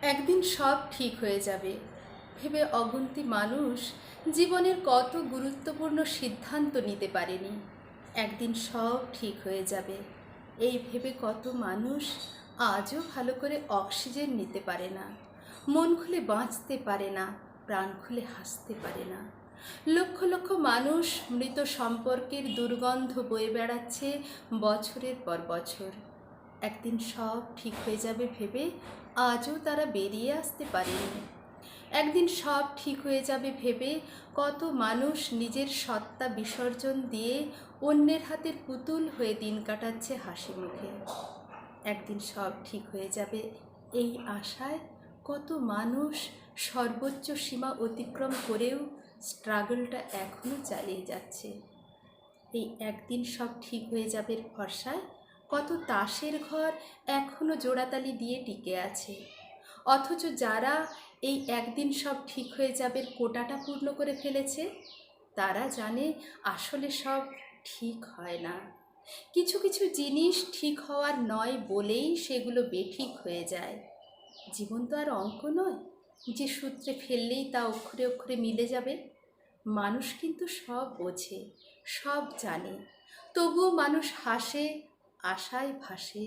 একদিন সব ঠিক হয়ে যাবে ভেবে অগুন্তি মানুষ জীবনের কত গুরুত্বপূর্ণ সিদ্ধান্ত নিতে পারেনি। একদিন সব ঠিক হয়ে যাবে এই ভেবে কত মানুষ আজও ভালো করে অক্সিজেন নিতে পারে না, মন খুলে বাঁচতে পারে না, প্রাণ খুলে হাসতে পারে না। লক্ষ লক্ষ মানুষ মৃত সম্পর্কের দুর্গন্ধ বয়ে বেড়াচ্ছে বছরের পর বছর। একদিন সব ঠিক হয়ে যাবে ভেবে আজও তারা বেরিয়ে আসতে পারেনি। একদিন সব ঠিক হয়ে যাবে ভেবে কত মানুষ নিজের সত্তা বিসর্জন দিয়ে অন্যের হাতের পুতুল হয়ে দিন কাটাচ্ছে হাসি মুখে। একদিন সব ঠিক হয়ে যাবে এই আশায় কত মানুষ সর্বোচ্চ সীমা অতিক্রম করেও স্ট্রাগলটা এখনও চালিয়ে যাচ্ছে। এই একদিন সব ঠিক হয়ে যাবে ভরসায় কত তাসের ঘর এখনও জোড়াতালি দিয়ে টিকে আছে। অথচ যারা এই একদিন সব ঠিক হয়ে যাবে কোটাটা পূর্ণ করে ফেলেছে তারা জানে আসলে সব ঠিক হয় না। কিছু কিছু জিনিস ঠিক হওয়ার নয় বলেই সেগুলো বেঠিক হয়ে যায়। জীবন তো আর অঙ্ক নয় যে সূত্রে ফেললেই তা অক্ষরে অক্ষরে মিলে যাবে। মানুষ কিন্তু সব বোঝে, সব জানে, তবুও মানুষ হাসে, আশায় ভাসে,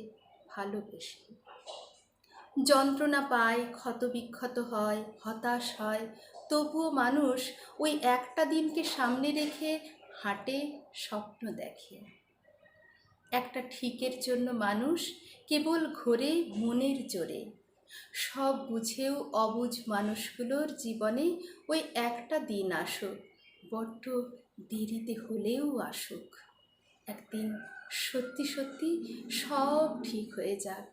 ভালোবেসে। যন্ত্রণা পায়, ক্ষতবিক্ষত হয়, হতাশ হয়, তবুও মানুষ ওই একটা দিনকে সামনে রেখে হাঁটে, স্বপ্ন দেখে। একটা ঠিকের জন্য মানুষ কেবল ঘোরে মনের জোরে। সব বুঝেও অবুঝ মানুষগুলোর জীবনে ওই একটা দিন আসুক, বড্ড দেরিতে হলেও আসুক। একদিন সত্যি সত্যি সব ঠিক হয়ে যাক।